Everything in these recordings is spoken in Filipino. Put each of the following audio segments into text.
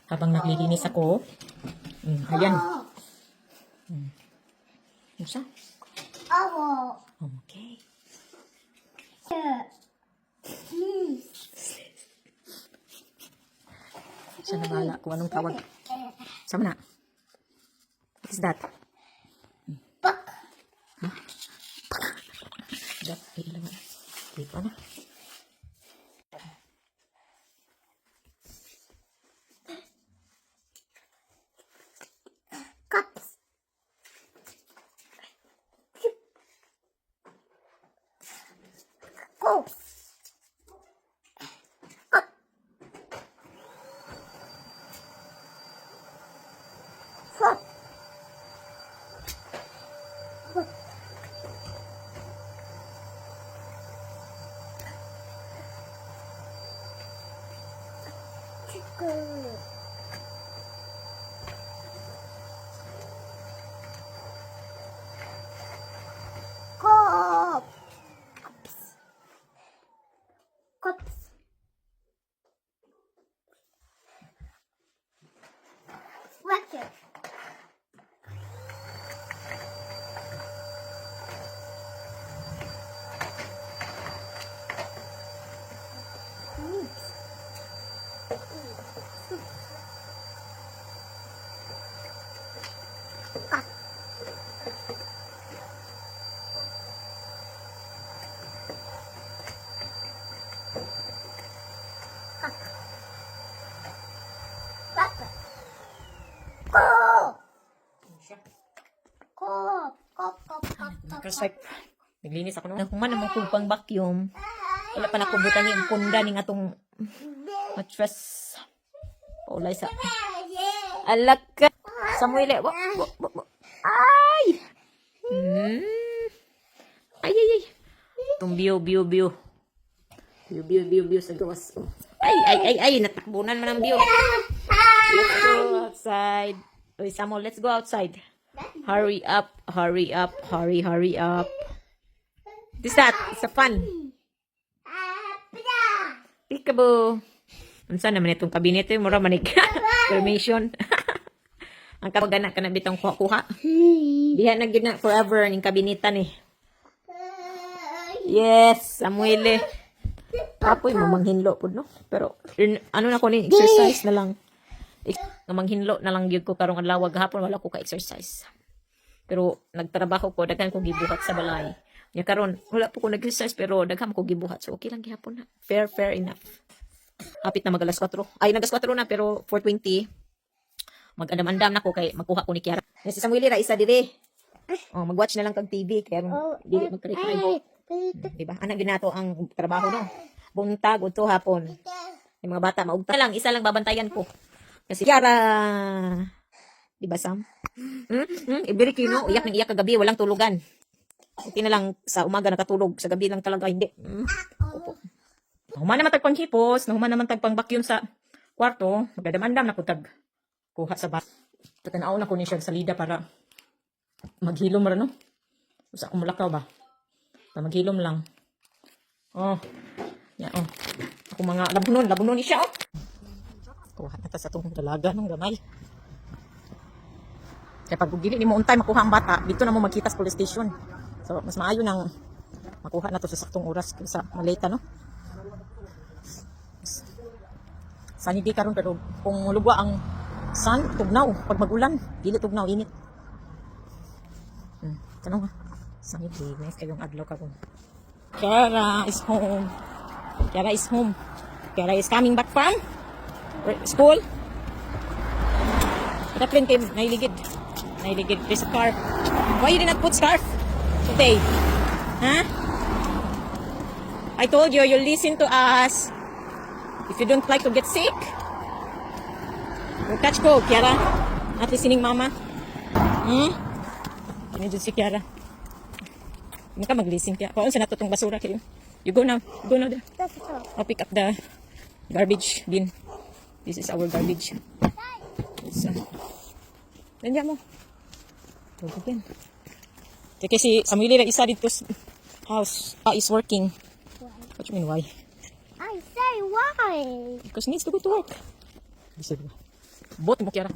Habang naglilinis ako. Ayan. Isa? Okay. Siya na bahala kung anong tawag. Sama na. What is that? Pak. That, ilan na. Di pa na. Cups. Go. Foot. Chicken. Cup. Cups. Sweater. Because like, naglinis ako nung nakuman naman kong pang vacuum. Wala pa nakubutan niya ang punda ni atong mattress. Paulay sa... Alak ka! Samuel, ay! Ay, ay, ay. Itong view sa gawas. Ay, natakbunan man ang view. Let's go outside. Uy, Samuel, let's go outside. Hurry up. Hurry up. This that? It's a fun. Peekaboo. Unsa naman itong kabinet yung mura manig. Cremation. Ang kapag-anak ka na bitong kuha. Diha na gina forever ning kabinetan eh. Yes, Samuel. Kapoy mamanghinlo pud no. Pero ano na ko ni exercise na lang. Namanghinlo na lang gyud ko karong adlaw gahapon wala ko ka exercise. Pero nagtrabaho ko daghan ko gibuhat sa balay. Nya karon wala po ko nag-exercise pero daghan ko gibuhat. So okay lang gihapon na. Fair enough. Hapit na mag-alas 4. Ay nagas 4 na pero 4:20 mag-andam-andam na ko kay magkuha ko ni Kiara. Si Samuel ra isa dire. Oh, mag-watch na lang kag TV kaya dili magkari-kari. Diba? Anak ginato ang trabaho no. Buntag udto hapon. Yung mga bata maugta lang, isa lang babantayan ko. Kasi Kiara, di ba Sam? Ibiri kino, iyak ng iyak kagabi, walang tulugan. Okay na lang sa umaga nakatulog, sa gabi lang talaga hindi. Opo. Nahuman naman tagpang hipos, nahuman naman tagpang vacuum sa kwarto, magdamandam na ko tag kuha sa bat. Tatanaw na ko ni siya sa salida para maghilom ra no. Usa ko mulakaw ba? Para maghilom lang. Oh. Ya oh. Ako mga labunon ni siya oh. Kuha na ta sa itong dalaga ng gamay. Kaya pag gili ni mo untay makuha ang bata, dito na mo magkita sa police station. So, mas maayo nang makuha na to sa saktong oras kaysa maleta, no? Sa hindi karon pero kung mulugwa ang sun, tugnaw. Pag magulan, dili tugnaw, init. Tanong ha. Sa hindi, nice kayong adlaw karon. Kiara is home. Kiara is coming back from school. Daplin kayo, nailigid this scarf. Why you did not put scarf today? Huh? I told you, you'll listen to us. If you don't like to get sick, we'll catch cold, Kiara. Not listening, mama. Kinidyo si Kiara. Hindi ka mag-listen, Kiara. Paon sa natutong basura kayo. You go now there. I'll pick up the garbage bin. This is our garbage. Nandiyan mo. Tugugin. Kasi Samuel isa dito house is working. What you mean why? I say why? Because he needs to go to work. Bot mo Kiara.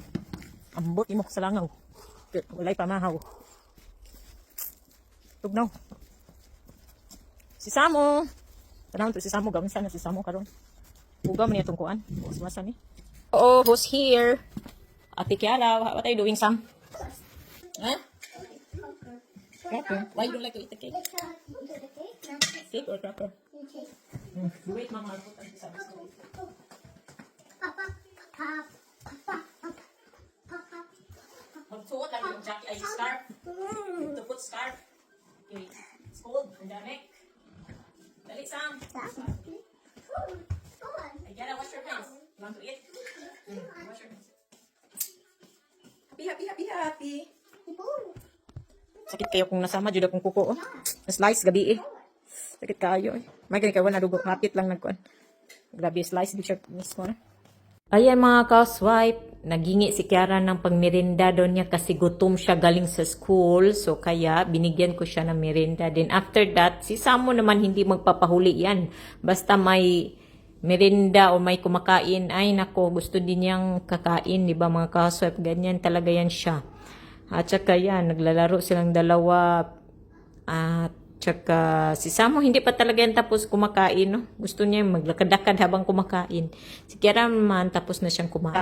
Ambot mo sa langaw. Walay pamahaw. Tugnaw. Si Samo. Tanawon to si Samo, gawin sana si Samo karon. Ugaw man niya itong kuan. Uswasan ni. Oo, who's here? Ate Kiara, what are you doing, Sam? Huh? Cracker. Why you don't like to eat the cake? Cake or cracker? Wait, Mama. I'll put on this other stove. Magsuot lang yung jacket ay scarf. To put scarf. Okay. It's cold. Pandemic. Dali, Sam. I gotta wash your hands. You want to eat? Wash your hands. Happy, happy, happy, happy. Sakit kayo kung nasama, jud akong kuko. Oh. Slice gabi eh. Sakit kayo eh. May ganit kayo na dugo. Hapit lang nagkuan. Grabe, slice di siya mismo na. Ayan mga housewife, nagingi si Kiara ng pangmerinda doon niya kasi gutom siya galing sa school. So kaya binigyan ko siya ng merinda. Then after that, si Samo naman hindi magpapahuli yan. Basta may merinda o may kumakain, ay nako, gusto din niyang kakain. Diba mga housewife, ganyan talaga yan siya. At saka yan, naglalaro silang dalawa. At saka si Samo hindi pa talaga yan tapos kumakain, no? Gusto niya maglakad-lakad habang kumakain. Si Kiara man tapos na siyang kumain.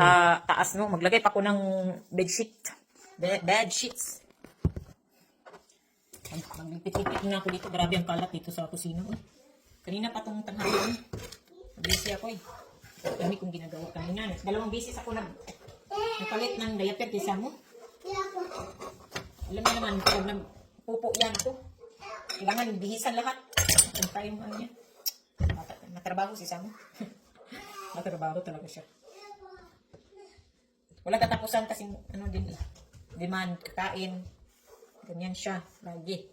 Taas, no? Maglagay pa ako ng bedsheet. Bed sheets. Magpipit-pit na ako dito. Grabe ang kalat dito sa kusina. Kanina pa itong tanghalian. Busy ako eh. Dami kong ginagawa kanina. Dalawang beses ako nagpalit ng diaper kay Samo. Alam mo naman, pag nagpupo yan ito. Kailangan bihisan lahat. Ang tayo ano niya. Natrabaho si Samo. Natrabaho talaga siya. Wala katapusan kasi ano din demand, kakain. Ganyan siya. Lagi.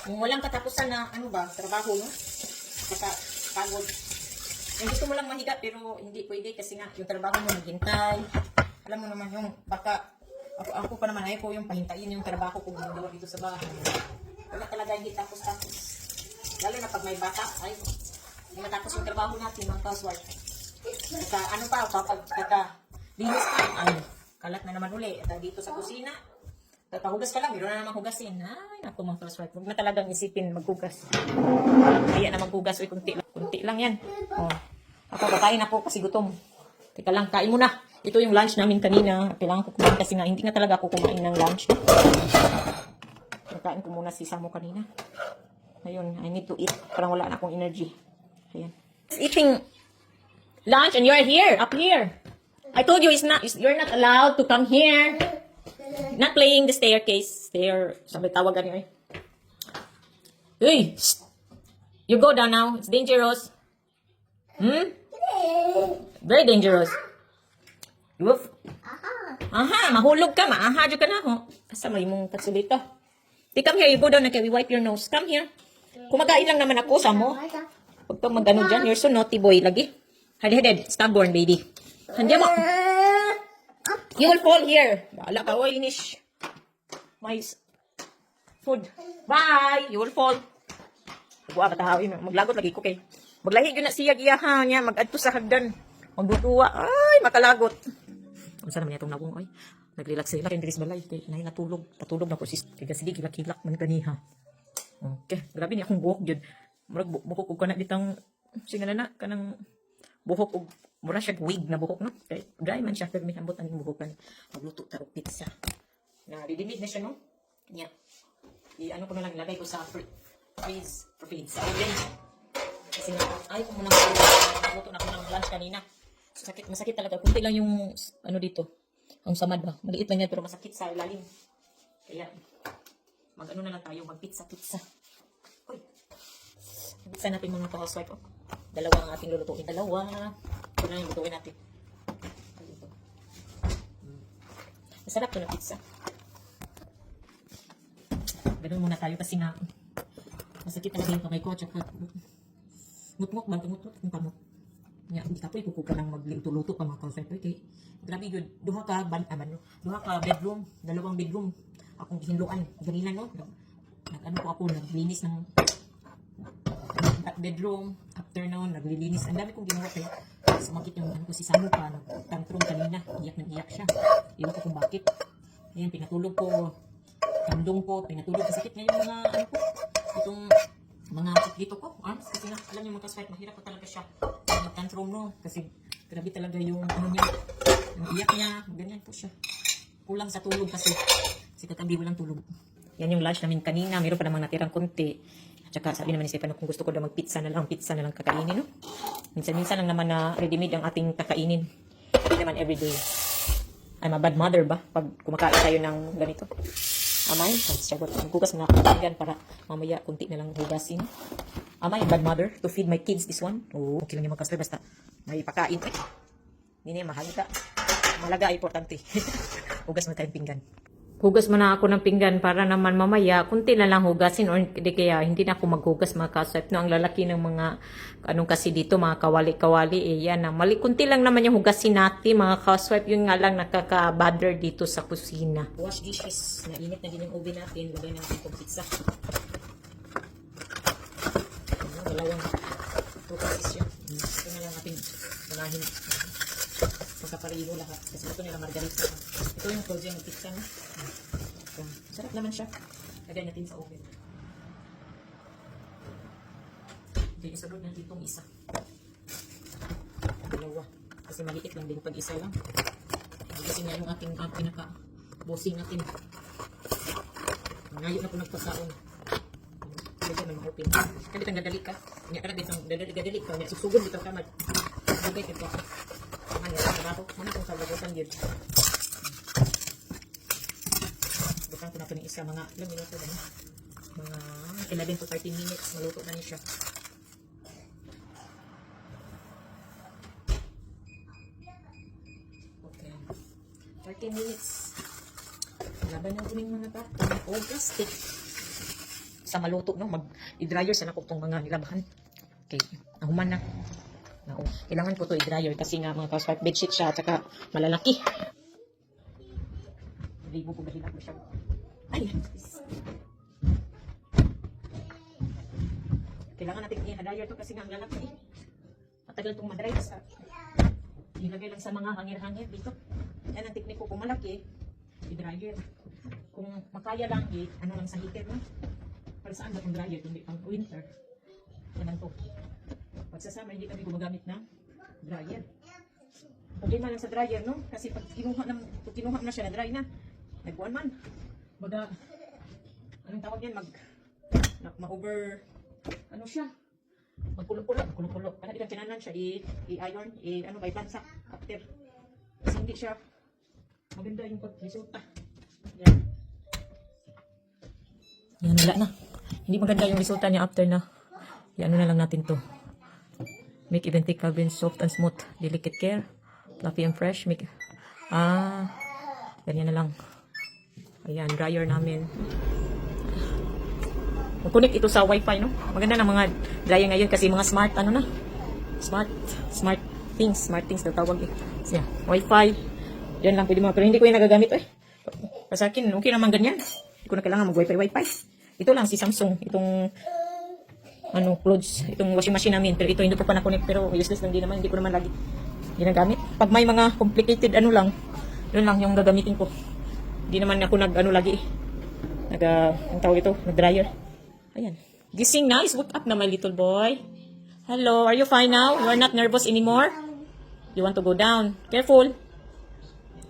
Kung walang katapusan na ano ba, trabaho mo. Saka pagod. Yung gusto mo lang mahiga pero hindi pwede kasi nga yung trabaho mo maghintay. Alam mo naman yung baka ako pa naman ayaw ko yung pahintayin yung trabaho ko ginagawa dito sa bahay. Wala talaga hindi tapos-tapos. Lalo na pag may bata, ay hindi matapos yung trabaho natin, mga housewife. Saka ano pa, kapag linis pa, ay kalat na naman uli. At dito sa kusina, pahugas ka lang, meron na naman hugasin. Ay, naku mga housewife, huwag na talagang isipin maghugas. Kaya na maghugas, uy, kunti lang yan. Oh. Ako, kakain ako kasi gutom. Teka lang, kain mo na. Ito yung lunch namin kanina. Kailangan ko kumain kasi nga hindi nga talaga ako kumain ng lunch. Nakain ko muna si Samo kanina. Ayun, I need to eat. Parang wala na akong energy. Ayan. Eating lunch and you're here, up here. I told you you're not allowed to come here. Not playing the staircase. Sabi tawagan niyo eh. Hey! You go down now. It's dangerous. Very dangerous. Woof. Aha, mahulog ka, maaha dyan ka na ho. Asa may mong katsulito. Come here, you go down na we wipe your nose. Come here. Kumakain lang naman ako, Samo. Huwag kang mag-ano dyan. You're so naughty boy lagi. Head, stubborn baby. Handiyan mo. You will fall here. Baala ka, oy, Inish. My food. Bye! You will fall. Buwa, katahawin. Maglagot lagi ko kay. Maglahi yun na siya giyahan niya. Mag-adto sa hagdan. Magdutuwa. Ay, makalagot. Ang sana man itong nabong, ay. Nag-relax sila. Kaya diris balay. Kaya nahin natulog. Natulog na po sis. Kaya sige, kilak-kilak man ganiha. Okay. Grabe niya akong buhok yun. Murag buhok ko ka na ditang, singa na kanang buhok ko. Mura siya wig na buhok, no? Kaya dry man siya. Pero may hambot ang buhok kan. Magluto taro pizza. Na, didimid na siya, no? Yeah. I-ano ko na lang, ilagay ko sa freeze. Sa oven. Kasi ay ko muna magluto na ako ng lunch kanina. Masakit talaga. Kunti lang yung ano dito. Ang samad ba? Maliit lang yan pero masakit sa ilalim. Kaya mag-ano na lang tayo. Mag-pizza. Uy. Pizza natin mga housewife. Oh. Dalawa ang ating lulutuin. Dalawa. Ito na yung lutuin natin. Masarap to na pizza. Ganun muna tayo kasi nga masakit talaga yung kamay ko. Tsaka mutmuk man kamutmuk kung kamot. Nya hindi ka po ikukuha nang magluto-luto pa mga concept kay grabe good. Duha ka bedroom, dalawang bedroom. Akong gihinluan ganina no. Nag-ano ko ako naglinis ng bedroom. After noon, naglilinis. Ang dami kong ginawa kaya sumakit yung ano ko si Samu pa. Nagtantrum kanina. Iyak nang iyak siya. Iwan ko kung bakit. Ayan, pinatulog ko. Kandong ko. Pinatulog ko. Sakit ngayon mga ano ko. Itong mga dito ko. Arms. Kasi nga, alam niyo mga kaswerte, mahirap pa talaga siya. Nagtantrum no. Kasi grabe talaga yung ano niya. Yung iyak niya. Ganyan po siya. Kulang sa tulog kasi. Kasi katabi walang tulog. Yan yung lunch namin kanina. Meron pa namang natirang konti. At saka sabi naman ni Stefano kung gusto ko daw mag-pizza na lang kakainin, no? Minsan-minsan lang naman na ready-made ang ating kakainin. Hindi naman everyday. I'm a bad mother ba? Pag kumakain tayo ng ganito. Amay, maghugas mga kapatid para mamaya kunti na lang hugasin. Amay, bad mother to feed my kids this one. Oh, okay lang yung magkasal basta may pakain. Hindi na mahalaga. Mahalaga ay importante. Hugas mo tayong pinggan. Hugas mo na ako ng pinggan para naman mamaya, kunti na lang hugasin or di kaya hindi na ako maghugas mga kaswipe. No, ang lalaki ng mga, anong kasi dito, mga kawali-kawali, yan na. Mali, kunti lang naman yung hugasin natin mga kaswipe. Yun nga lang nakaka-bother dito sa kusina. Wash dishes. Nainit na din yung oven natin. Lagay na natin itong pizza. Dalawang pieces yun. Ito na lang natin unahin. Magkapariho lahat. Kasi ito nila margarita. Ito yung frozen pizza. No? Sarap naman siya. Lagay natin sa oven. Okay, isunod natin itong isa. Dalawa. Kasi maliit lang din pag isa lang. Kasi nga yung ating pinaka-bossing natin. Ngayon na po nagpasaon. Lagay na ma-open. Kasi itang dadali ka. Nga ka na din dadali ka. Susugod dito ka. Lagay dito ka. Mana kung sabagotan yun. Bukan ko na ito ng isa. Mga ilang minuto na yun. Mga 11 to 13 minutes. Maluto na niya siya. Okay. 13 minutes. Laban na kuning mga bata. Oh, plastic. Sa maluto, no? Mag-i-dryer sana ko itong mga nilabahan. Okay. Nahuman na. No. Kailangan ko to i-dryer kasi nga mga housewife bedsheet siya at saka malalaki. Libo ko bahila ko siya. Ay! Kailangan natin i-dryer to kasi nga ang lalaki. Matagal itong madry sa ilagay lang sa mga hangir-hangir dito. Yan ang teknik ko. Kung malaki, i-dryer. Kung makaya lang, ano lang sa heater na. Para saan ba itong dryer? Hindi pang winter. Yan lang to. Pag sa summer, hindi kami gumagamit ng dryer. Problema lang sa dryer, no? Kasi pag kinuha na siya na dry na, nagbuwan man. Baga, anong tawag yan? Ma-over, ano siya? Magkulo-kulo. Para di ka tinanan siya, i-iron, by plansak, after. Kasi hindi siya maganda yung resulta. Yan. Yan, wala na. Hindi maganda yung resulta niya after na. Yan, ano na lang natin to. Make even thick cabin soft and smooth. Delicate care. Fluffy and fresh. Ganyan na lang. Ayan, dryer namin. Mag-connect ito sa wifi, no? Maganda na mga dryer ngayon kasi mga smart, ano na? Smart things na tawag eh. So, yeah, wifi. Yan lang pwede mo. Pero hindi ko yung nagagamit eh. Sa akin, okay naman ganyan. Hindi ko na kailangan mag-wifi. Ito lang si Samsung. Itong clothes, itong washing machine namin, pero ito hindi ko pa na-connect, pero useless lang din naman, hindi ko naman lagi ginagamit. Pag may mga complicated yun lang yung gagamitin ko. Hindi naman ako lagi, ang tawag ito, nag-dryer. Ayan. Gising na, is woke up na my little boy. Hello, are you fine now? You are not nervous anymore? You want to go down? Careful.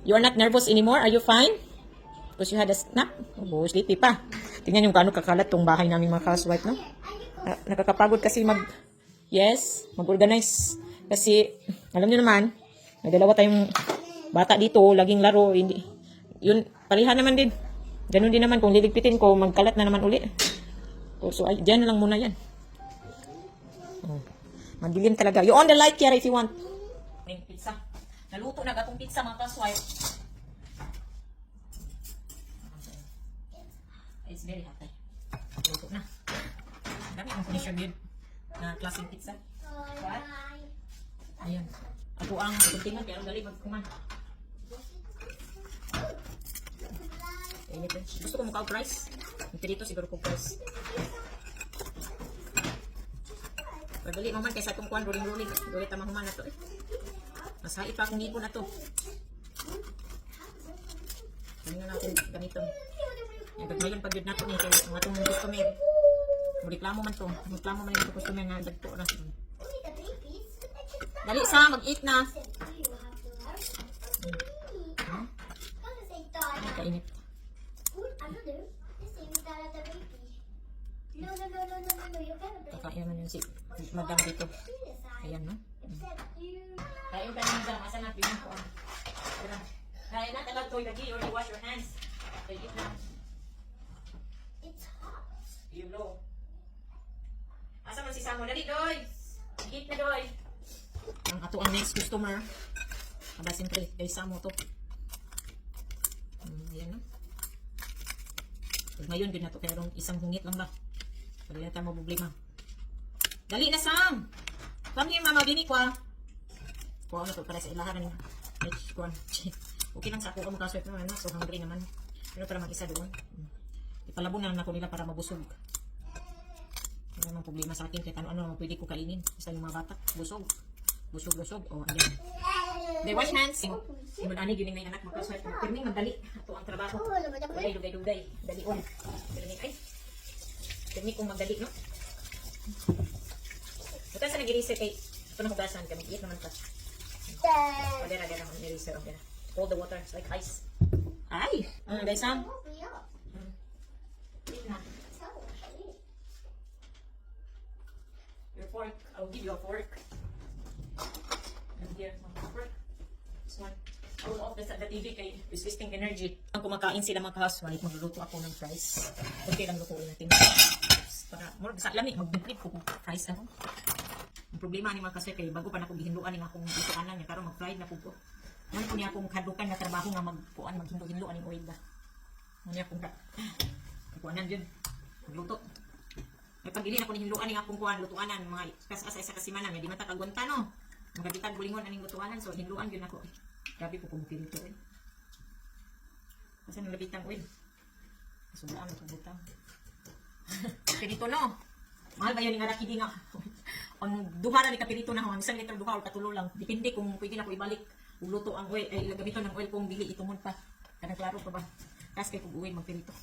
You are not nervous anymore? Are you fine? Because you had a snap? Oh, sleepy pa. Tingnan yung gaano kakalat tong bahay namin mga housewife, no? Nakakapagod kasi mag-organize. Kasi, alam nyo naman, may dalawa tayong bata dito, laging laro, hindi. Yun, palihan naman din. Ganun din naman, kung liligpitin ko, magkalat na naman uli. So, dyan na lang muna yan. Madilim talaga. You on the light, Kiara, if you want. Pizza. Naluto na gatong pizza, mga kaswipe. It's very hot. Naluto na. Dami ang finisher yun na klaseng pizza. What? Ayan. Ako ang tingnan pero dali magkuman. Gusto ko mukha price. Ito dito siguro ko price. Pagdali mo man kaysa itong kuhan, ruling-ruling. Ulit ang mahuman na to eh. Masahit pa akong ngipon na to. Ganyan natin ganito. Yung ngayon pag yun na to niya, kaya ang atong customer. Reklamo man to. Reklamo man yung customer nga dagpo na. Only the babies. Dali sa, mag-eat na. You have to learn. Don't say Dada. Ay, kainit. Another. This is Dada the baby. No. You gotta break Kakain naman yun si madam dito. this side. Ayan no. Except you. Kain ka naman dyan. Asa na, pinan ko. Kain na, talag toy lagi or you wash your hands. Okay, eat na. It's hot. You blow. Asa man si Samo? Dali, Doy! Eat na, Doy! Ang ato ang next customer. Aba, siyempre, kay Samo to. Ayan no. Ngayon din na to, pero isang hungit lang ba? Dali na tayo problema. Dali na, Sam! Come here, Mama, bini ko ah. Kuha na to, para sa ilahan na niya. Okay lang sa ako, makaswerte naman na. So, hungry naman. Pero para mag-isa doon. Ipalabo na ako nila para mabusog. Wala namang problema sa akin. Kahit ano-ano naman pwede ko kainin. Basta yung mga bata. Busog. Busog. O, ayan. They wash hands. Simul ani, gining na yung anak. Makaswerte. Pirming, magdali. Ito ang trabaho. Dugay, dugay. Dali on. Pirming, ay. Pirming kong magdali, no? Ito sa nag-research kay ito na hugasan kami. Iit naman ka. Pagdara, nag-research. Hold the water. It's like ice. Ay! Guys, Sam. Eat na. Your fork. I'll give you a fork. And here, some fork. This one. I will off the TV kay resisting energy. Ang kumakain sila mga housewife, magluluto ako ng fries. Okay lang lutuin natin. Para, more sa lamig, mag-deplete ko kung fries ako. Ang problema ni mga kasi kay bago pa na kong gihinduan ni akong ituanan niya, pero mag-fried na po ko. Ano po niya akong kadukan na trabaho nga magpuan, maghindo-hinduan ni oil ba. Ano niya akong kuanan dyan. Magluto. Ay pag ili na ko ni hinduan ni akong kuan, lutuanan, mga kasasa sa kasimanan, hindi matakagunta no. Magabitag bulingon aning lutuanan, so hinduan yun ako. Grabe po kung pilito eh. Kasi nang labitang oil. Sobrang ako butang. Pilito no. Mahal ba yun yung alaki di nga? Ang duha na ni kapilito na ang 1 litro duha o katulo lang. Depende kung pwede na ko ibalik. Uluto ang oil, ay gamiton ng oil kung dili itumod pa. Kanang klaro pa ba? Tapos kay kung uwi magpilito.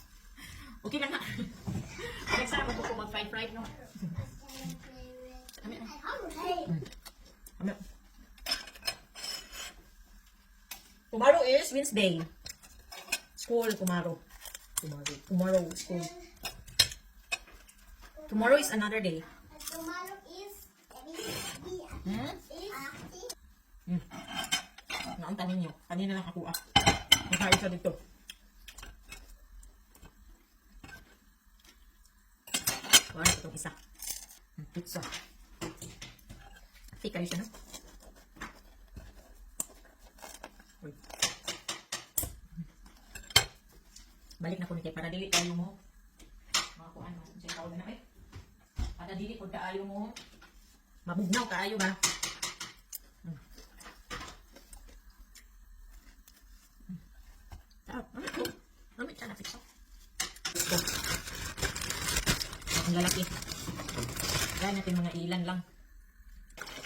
Okay lang na. Next time mag ko mag-fried no. Amin. Amin. Tomorrow is Wednesday. School tomorrow. Tomorrow school. Tomorrow is another day. Tomorrow is Ang tanin nyo. Kanina lang ako nakain sa dito. Wala itong isa. Pizza. Tika rin siya no? Uy. Balik na po ni kay para dili tayo mo. Mga kuan mo. Siya tawag na eh. Para dili po kaayo mo. Mabugnaw kaayo ba? Mamit siya na pizza. Ito. Ang lalaki. Gaya natin mga ilan lang.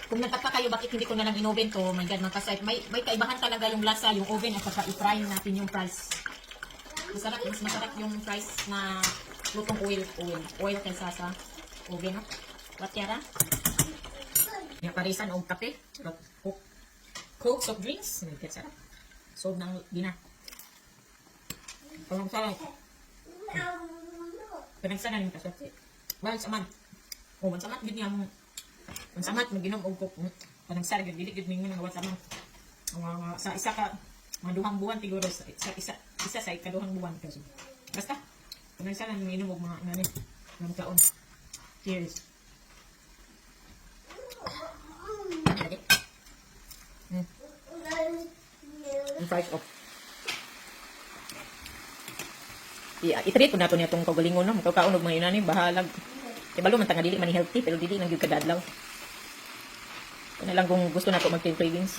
Kung nagtaka kayo bakit hindi ko na lang in-oven to, my God, magkasayt. May kaibahan talaga yung lasa, yung oven at saka i-fry natin yung fries. Masarap, mas masarap yung fries na lutong oil kaysa sa oven. No? What yara? Yung parisan o kape. Coke, soft drinks. Nagkit sarap. Sold ng dinner. Parang sarap. Pinagsanan yung kaswerte. Once a month. O, once a month, yun yung once a month, mag-inom o coke. Panagsara, yun, dili, yun yung once a month. Sa isa ka, mga duhang buwan, siguro, isa sa ikaduhang buwan. Kasi, basta, panagsara, mag-inom o mga, ng taon. Cheers. Lagi. Yung fries off. Itreat ko na ito niya itong kagalingon no. Magkakaon og mga inani, bahalag. Kaya balo man tanga dili man healthy, pero dili nang gyud kadadlaw. Kaya lang kung gusto na ito mag-cravings.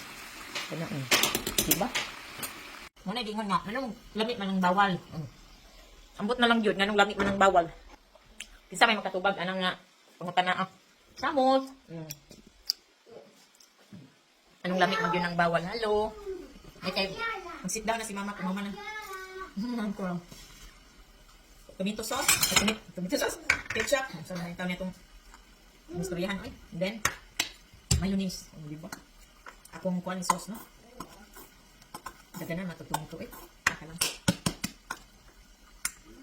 Kaya diba? Muna gingon nga, anong lamit man ng bawal? Ambot na lang yun, anong lamit man ng bawal? Kisa may makatubag, anong nga, pangutan na Samos. Anong lamig mag yun ang bawal? Hello. Ay, kayo. Mag-sit down na si mama. Mama na. Tomato sauce. Ay, tomato sauce. Ketchup. So, nakitaw niya itong istoryahan. Ay. And then, mayonnaise. Di ba? Akong kuwan sauce, no? Daganan, matutong ito eh. Saka lang.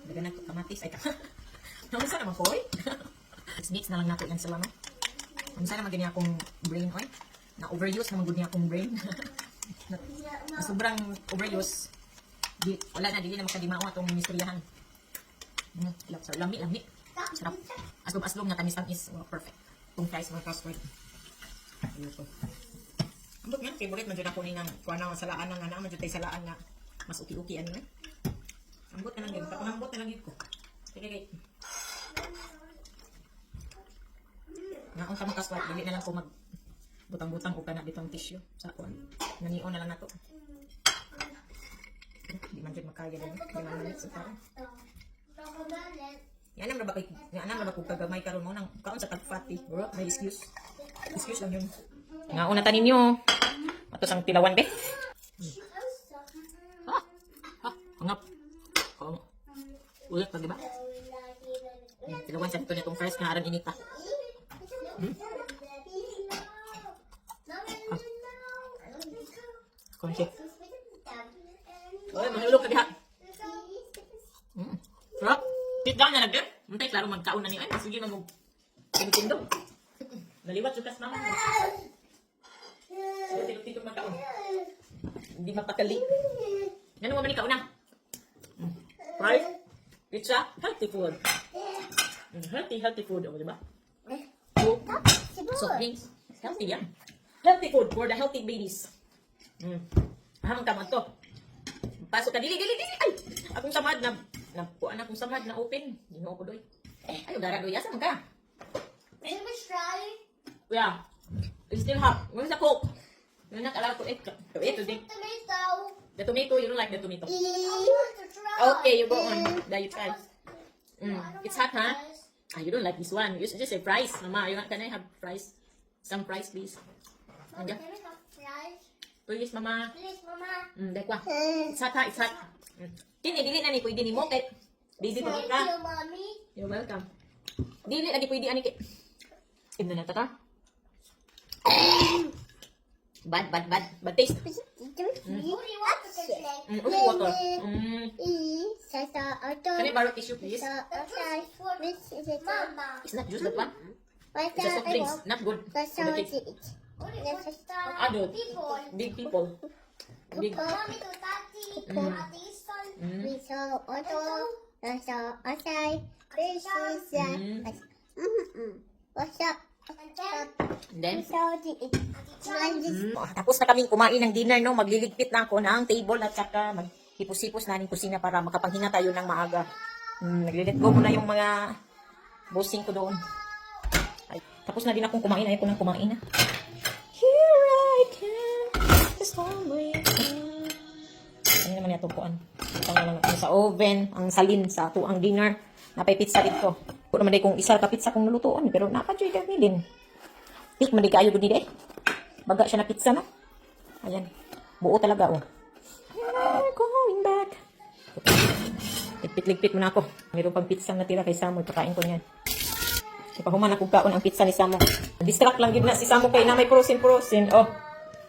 Daganan ito, kamatis. Ay, namusta naman ko eh. Mix na lang natin yan sila, no? Namusta naman ganyan akong brain, oy. Na-overuse naman ganyan akong brain. na sobrang overuse. Wala na, dili na makadimaw itong misturyahan. Lami. Sarap. Aslog na tamis-tamis. Perfect. Itong fries, mga custard. Ayun po. Ambot nga, favorite man dyan ako ni ng kuha na salaan ng anak, man dyan tayo salaan nga mas uki-uki ano eh. Ambot na lang yun. Ambot na lang yun ko. Okay. Naon ka makaswat, dili na lang ko mag butang-butang o kana bitong tissue sa kuan. Nanion na lang nato. Di man jud makaya din. Di man minutes sa tao. Yan ang rabak, kagamay karon mo nang kaon sa tagfati. Bro, may excuse. Excuse lang yun. Nga una tanin nyo. Atos ang tilawan be. Hangap. Ulit pa, diba? Tilawan sa dito nitong fries nga aran inita. Konsi. Oy, mahulog ka diha. Sarap. Sit down na lang din. Muntay, klaro magkaon na niyo. Ay, sige na mo. Tinitindo. Naliwat yung kas naman. Tinitindo magkaon. Hindi mapakali. Ano mo manikaw na? Right? Pizza, healthy food. Healthy food. O, diba? Soft drinks. Healthy yan. Healthy food for the healthy babies. Ahamang tamad to. Pasok ka. Dili. Ay! Akong samad na kuan akong samad na open. Ginoo ko doy. Ayo gara doy. Asa man ka? Can we try? Yeah. It's still hot. Where's the Coke? You're not allowed to eat. To eat today. Tomato. The tomato, you don't like the tomato. I want to try. Okay, you go on. There you try. It's hot, huh? Ah, you don't like this one. You should just say fries. Mama, can I have fries? Some fries, please. Mama, can we have fries? Please, Mama. Please, Mama. Dekwa. It's hot, ha? It's hot. Dili na ni pwede ni mo kay baby pa Thank ka. you, Mommy. You're welcome. Dili lagi pwede ani kay. Ino na ta. Bad taste. What do you want to taste like? Only water. Can I borrow tissue, please? Mama. It's not juice, that one. It's a soft drinks. Not good for the kids. Adult. People. Big people. Big. Mommy to Tati. Ate Son. What's up? And then, Ate tapos na kaming kumain ng dinner, no? Magliligpit na ako ng table at saka maghipos-hipos na ng kusina para makapaghinga tayo ng maaga. Naglilit go muna yung mga bossing ko doon. Ay, tapos na din akong kumain. Ayaw ko nang kumain na. Here I can, this hungry. Ano naman yung kuan? Ito na lang sa oven, ang salin sa ato ang dinner. Napay pizza dito. Kung naman kung isa ka pizza kong nulutuan, pero napadyoy ka nilin. Tik, mali kayo gudi de. Baga siya na pizza, no? Ayan. Buo talaga, oh. We're going back. Ligpit-ligpit muna ako. Mayroon pang pizza natira kay Samo. Pakain ko niyan. Ipahuman ako kaon ang pizza ni Samo. Distract lang gid na si Samo kay na may frozen. Oh.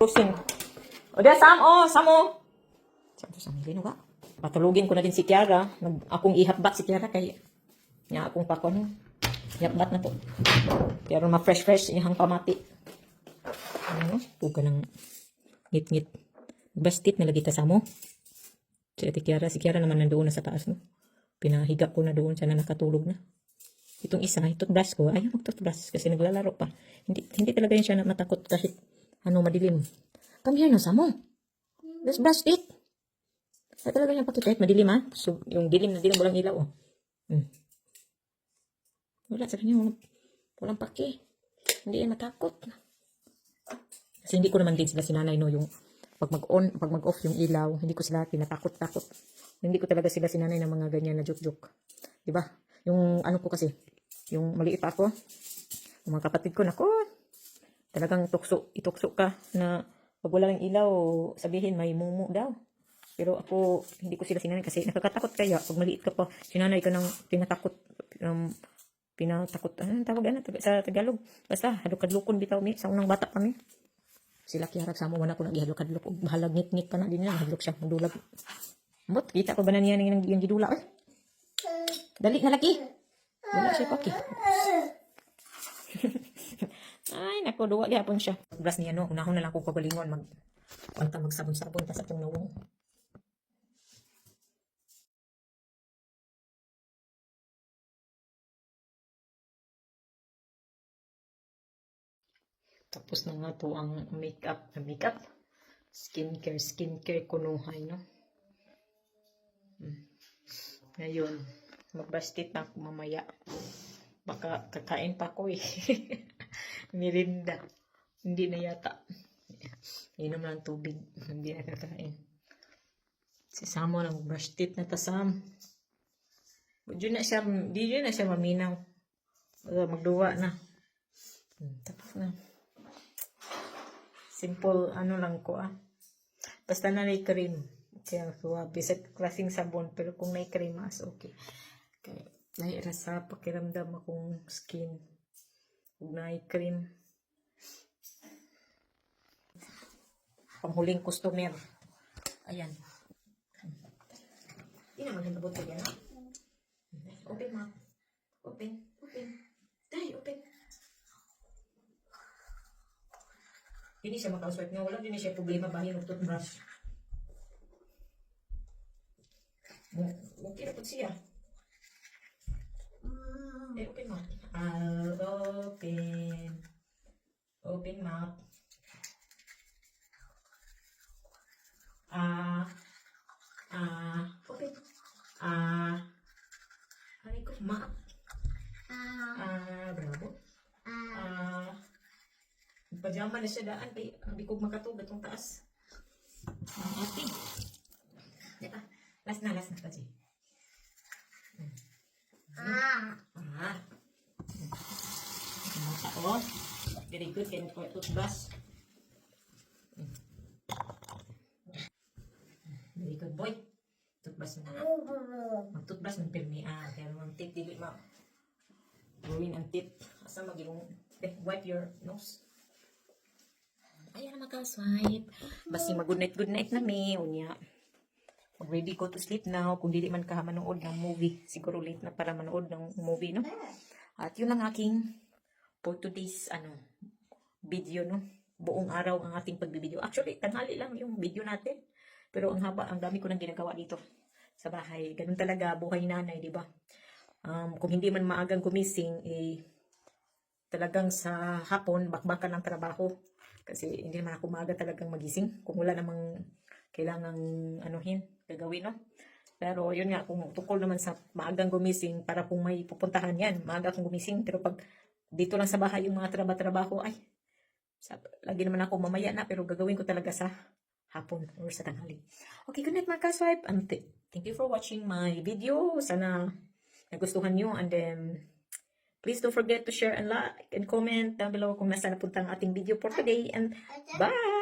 Frozen. O da Sam, oh, Samo. Samo lino ba? Patulugin ko na din si Kiara. Akong ihapbat si Kiara kay nya akong pakon. Ihapbat na to. Pero ma-fresh ihang pamati. Ano? Puga ng ngit-ngit. Bastit na lagi ta Samo. Si Ate Kiara. Si Kiara naman nandoon na sa taas, no? Pinahiga ko na doon. Siya na nakatulog na. Itong isa, toothbrush ko. Ayaw mag-toothbrush kasi naglalaro pa. Hindi talaga yun siya na matakot kahit ano madilim. Come here na, Samo. Let's brush it. Ay talaga yung pakit. Kahit madilim, ha? So, yung dilim na dilim, walang ilaw, oh. Wala sa kanya. Walang paki. Hindi yan matakot. Kasi hindi ko naman din sila sinanay, no? Yung pag mag-off yung ilaw, hindi ko sila tinatakot-takot. Hindi ko talaga sila sinanay ng mga ganyan na joke-joke. Diba? Yung ano ko kasi, yung maliit pa ako, Mga kapatid ko, nako, talagang itukso ka na pag wala lang ilaw, sabihin may mumu daw. Pero ako, hindi ko sila sinanay kasi nakakatakot kaya. Pag maliit ka pa, sinanay ka ng pinatakot, anong tawag ano, sa Tagalog. Basta, hadlok-hadlokon bitaw mi, sa unang bata kami. Sila kiharag sa mo, wala ko nag-hadlok-hadlok. Bahalag ngit-ngit pa na din nila, hadlok siya, madulag. Mot, kita ko ba na niya yung gidula? Ay, dali na lagi. Wala siya paki. Ay, nako, duwa gihapon siya. Bras niya, no, unahon na lang kong kagalingon, magsabon-sabon pa sa itong nawong. Tapos na nga to ang makeup. Skincare kunuhay, no? Ngayon, magbastit na ako mamaya. Baka kakain pa ko eh. Mirinda. Hindi na yata. Inom lang tubig. Hindi na kakain. Si Samo lang brush teeth na tasam. Di na siya maminaw. Magduwa na. Tapos na. Simple, ano lang ko Basta na may cream. Kaya suwabe sa klaseng sabon. Pero kung may cream, mas okay. Kaya naira sa pakiramdam akong skin. Kung may cream. Panghuling customer. Ayan. Hindi naman hinabot ko yan. Open, ma. Open. Dahil, open. Hindi siya maka-swipe nga. Wala din siya problema bahin ng toothbrush. Okay na po siya. Open mouth. I'll open. Open mouth. Open. Hari ko, mouth. Bravo. Pajama na siya daan. Hindi ko makatog itong taas. Ate. Diba? Last na kasi. Mata ko. Very good. Kaya ko toothbrush. Very good boy. Toothbrush na. Mag-toothbrush ng pirmi. Pero ang tip, dili ma. Ruin ang tip. Asa magiging wipe your nose. Ayan na mag-swipe. Basta mag-good night na me. Unya. Ready go to sleep now. Kung dili man ka manood ng movie. Siguro late na para manood ng movie, no? At yun ang aking for today's video, no? Buong araw ang ating pagbibideo. Actually, tanghali lang yung video natin. Pero ang haba, ang dami ko nang ginagawa dito sa bahay. Ganun talaga, buhay nanay, di ba? Kung hindi man maagang gumising, talagang sa hapon, bakbakan ng trabaho. Kasi hindi naman ako maaga talagang magising. Kung wala namang kailangang gagawin, no? Pero yun nga, kung tukol naman sa maagang gumising, para kung may pupuntahan yan, maaga akong gumising. Pero pag dito lang sa bahay yung mga trabaho, lagi naman ako mamaya na, pero gagawin ko talaga sa hapon or sa tanghali. Okay, good night mga ka-swipe. And thank you for watching my video. Sana nagustuhan nyo. And then, please don't forget to share and like and comment down below kung nasa napunta ang ating video for today. And bye!